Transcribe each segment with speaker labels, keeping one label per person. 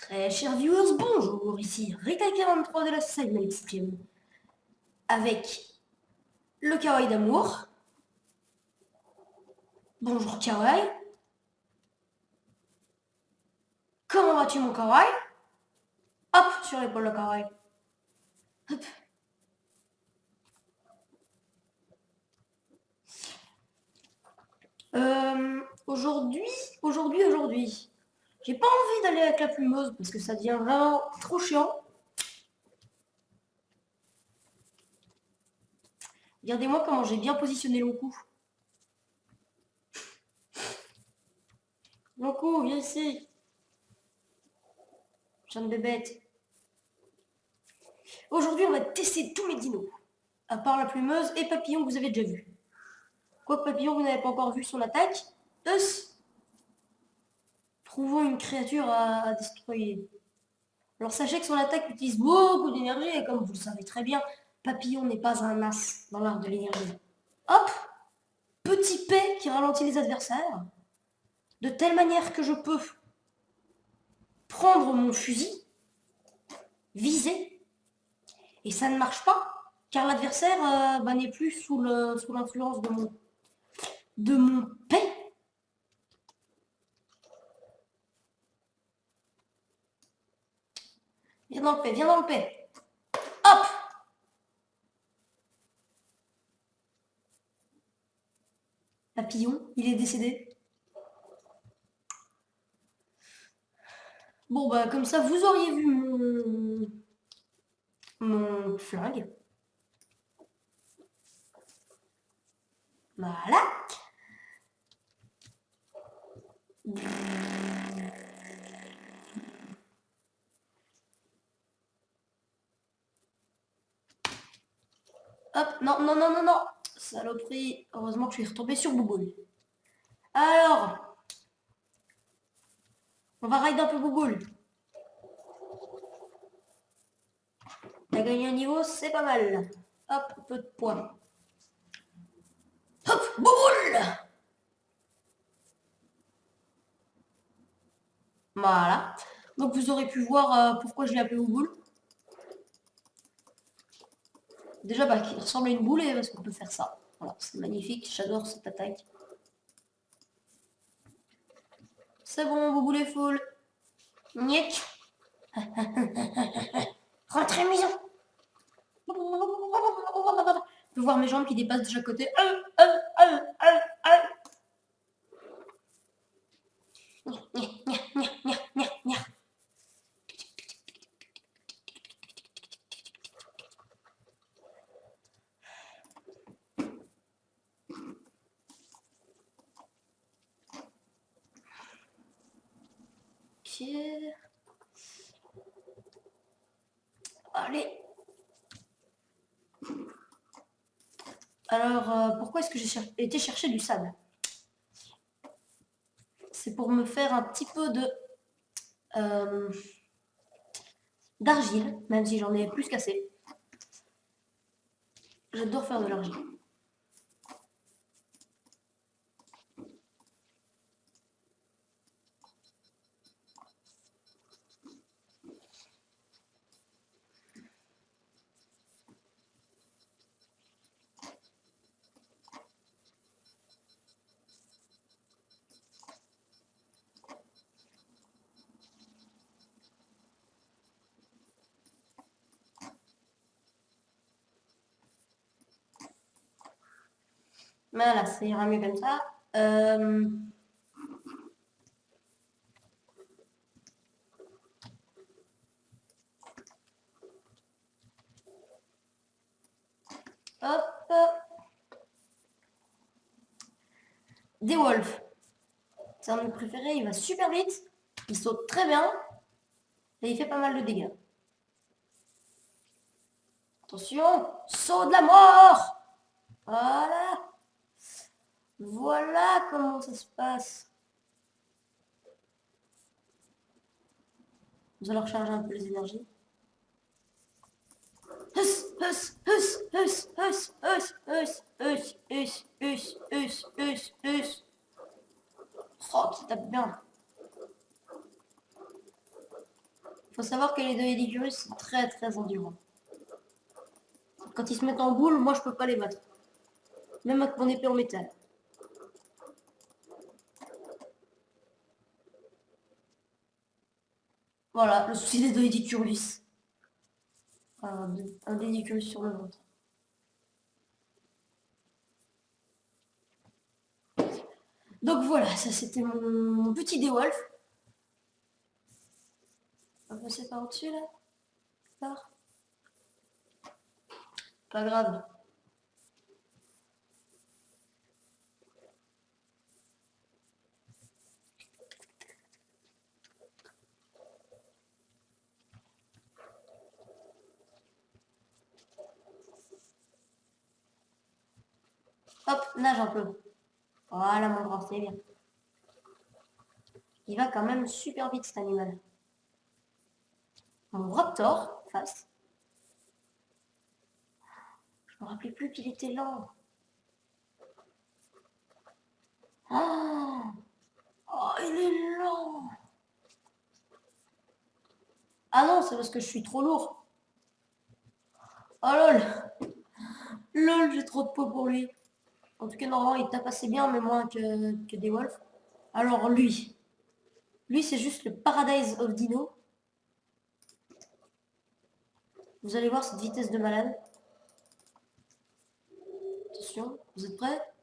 Speaker 1: Très chers viewers, bonjour, ici Rita43 de la Silent Stream avec le kawaii d'amour. Bonjour kawaii. Comment vas-tu mon kawaii? Hop, sur l'épaule le kawaii. Hop. Aujourd'hui, j'ai pas envie d'aller avec la plumeuse parce que ça devient vraiment trop chiant. Regardez-moi comment j'ai bien positionné mon cou. Mon cou, viens ici. Jeune bébête. Aujourd'hui, on va tester tous mes dinos. À part la plumeuse et papillon que vous avez déjà vu. Quoique papillon, vous n'avez pas encore vu son attaque. Trouvons une créature à destroyer. Alors sachez que son attaque utilise beaucoup d'énergie et comme vous le savez très bien, papillon n'est pas un as dans l'art de l'énergie. Hop, petit P qui ralentit les adversaires, de telle manière que je peux prendre mon fusil, viser, et ça ne marche pas, car l'adversaire n'est plus sous l'influence de mon P. Viens dans le P, viens dans le P. Hop! Papillon, il est décédé. Bon bah comme ça vous auriez vu mon flingue. Voilà. Hop, non, non, non, non, non. Saloperie. Heureusement que je suis retombé sur Bouboule. Alors, on va ride un peu Bouboule. T'as gagné un niveau, c'est pas mal. Hop, peu de points. Hop, Bouboule. Voilà. Donc vous aurez pu voir pourquoi je l'ai appelé Bouboule. Déjà, bah, il ressemble à une boule et parce qu'on peut faire ça. Voilà, c'est magnifique, j'adore cette attaque. C'est bon, Bouboule est full. Niet. Rentrez maison. Je peux voir mes jambes qui dépassent de chaque côté. Ok. Allez. Alors, pourquoi est-ce que j'ai été chercher du sable? C'est pour me faire un petit peu d'argile, même si j'en ai plus qu'assez. J'adore faire de l'argile. Voilà, ça ira mieux comme ça. Hop. Des wolves. C'est un de mes préférés, il va super vite, il saute très bien et il fait pas mal de dégâts. Attention, saut de la mort. Voilà. Voilà comment ça se passe. Nous allons recharger un peu les énergies. Oh, qui tape bien. Faut savoir que les deux Edicurus, c'est très endurant. Quand ils se mettent en boule, moi je peux pas les battre. Même avec mon épée en métal. Voilà, le souci des deux Edicurus. Un Edicurus sur le ventre. Donc voilà, ça c'était mon petit Dewolf. On va passer par au-dessus là. Par. Pas grave. Hop, nage un peu. Voilà mon grand, c'est bien. Il va quand même super vite cet animal. Mon Raptor, face. Je me rappelais plus qu'il était lent. Oh, oh, il est lent. Ah non, c'est parce que je suis trop lourd. Oh lol. Lol, j'ai trop de peau pour lui. En tout cas, normalement, il tape assez bien, mais moins que des Wolves. Alors lui. Lui, c'est juste le Paradise of Dino. Vous allez voir cette vitesse de malade. Attention, vous êtes prêts?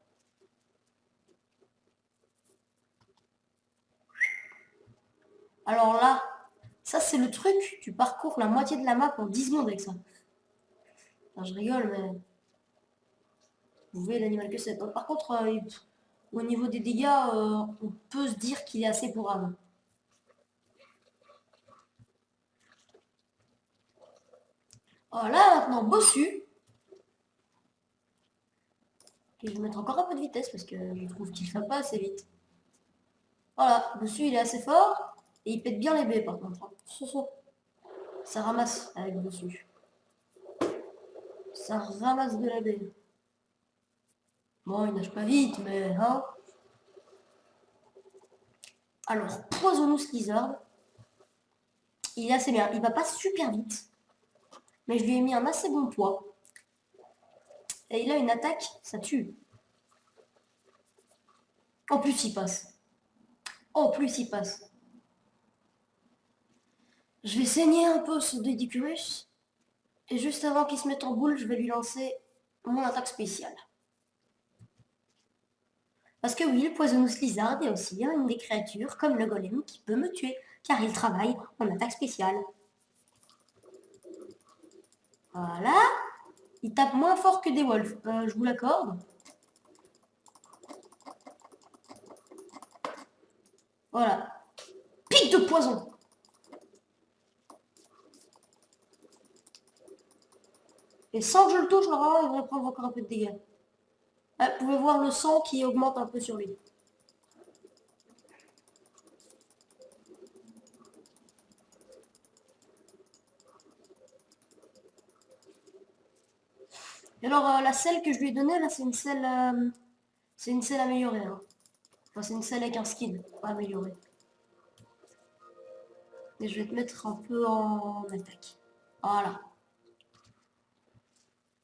Speaker 1: Alors là, ça c'est le truc, tu parcours la moitié de la map en 10 secondes avec ça. Enfin, je rigole, mais vous voyez l'animal que c'est. Par contre, au niveau des dégâts, on peut se dire qu'il est assez pour âme. Voilà, maintenant, Bossu. Et je vais mettre encore un peu de vitesse parce que je trouve qu'il ne va pas assez vite. Voilà, Bossu il est assez fort et il pète bien les baies par contre. Ça ramasse avec Bossu. Ça ramasse de la baie. Bon, il nage pas vite, mais hein. Alors, Poisonous Lizard, il est assez bien. Il va pas super vite, mais je lui ai mis un assez bon poids. Et il a une attaque, ça tue. En plus, il passe. En plus, il passe. Je vais saigner un peu ce Dedicurus. Et juste avant qu'il se mette en boule, je vais lui lancer mon attaque spéciale. Parce que oui, le Poisonous Lizard est aussi une des créatures, comme le golem, qui peut me tuer, car il travaille en attaque spéciale. Voilà. Il tape moins fort que des wolves, je vous l'accorde. Voilà. Pique de poison. Et sans que je le touche, normalement, il va prendre encore un peu de dégâts. Ah, vous pouvez voir le sang qui augmente un peu sur lui. Et alors, la selle que je lui ai donnée, là, c'est une selle améliorée. Hein. Enfin, c'est une selle avec un skin, pas améliorée. Et je vais te mettre un peu en attaque. Voilà.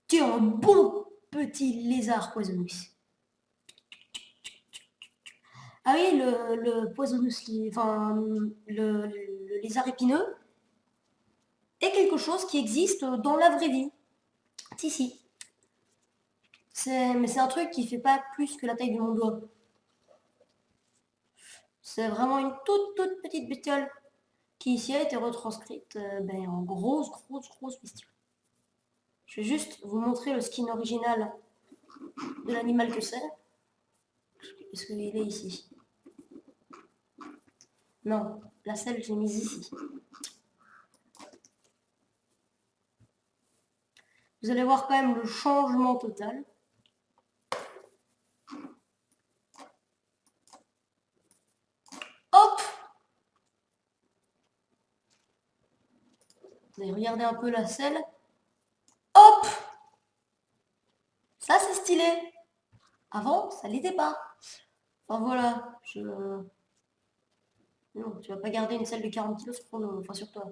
Speaker 1: Tu es un bon petit lézard poisonous. Ah oui, le poisonous, enfin, le lézard épineux est quelque chose qui existe dans la vraie vie. Si, si. Mais c'est un truc qui fait pas plus que la taille de mon doigt. C'est vraiment une toute petite bestiole qui ici a été retranscrite en grosse bestiole. Je vais juste vous montrer le skin original de l'animal que c'est. Est-ce qu'il est ici? Non, la selle j'ai mise ici. Vous allez voir quand même le changement total. Hop! Vous allez regarder un peu la selle. Hop! Ça c'est stylé. Avant, ça l'était pas. Enfin voilà, non, tu vas pas garder une selle de 40 kg sur toi.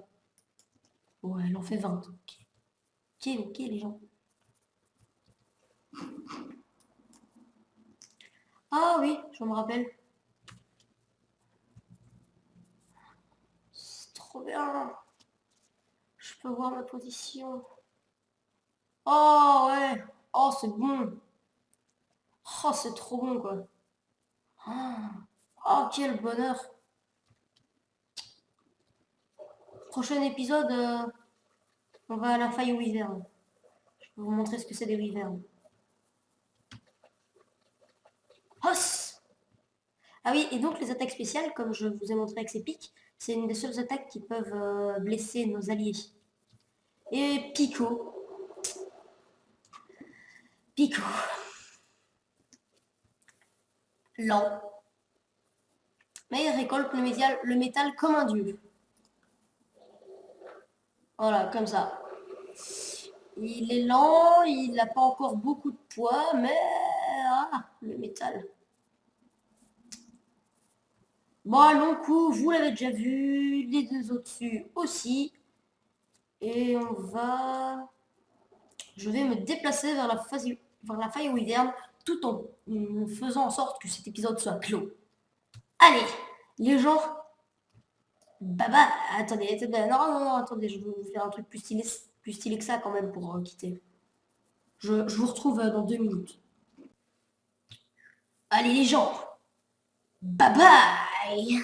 Speaker 1: Ouais, elle en fait 20. Ok, ok, ok, les gens. Ah oui, je me rappelle. C'est trop bien. Je peux voir ma position. Oh ouais. Oh, c'est bon. Oh, c'est trop bon, quoi. Ah. Oh, quel bonheur. Prochain épisode, on va à la faille aux wyverns. Je vais vous montrer ce que c'est des wyverns. Hoss! Ah oui, et donc les attaques spéciales, comme je vous ai montré avec ces pics, c'est une des seules attaques qui peuvent blesser nos alliés. Et Pico. Pico. Lent. Mais il récolte le métal comme un dieu. Voilà, comme ça. Il est lent, il n'a pas encore beaucoup de poids, mais ah, le métal. Bon, long coup, vous l'avez déjà vu, les deux au-dessus aussi. Et on va... Je vais me déplacer vers la faille wyvern tout en faisant en sorte que cet épisode soit clos. Allez, les gens... Baba, attendez, attendez, non, non, non, attendez, je vais vous faire un truc plus stylé que ça quand même pour quitter. Je vous retrouve dans 2 minutes. Allez les gens, bye bye.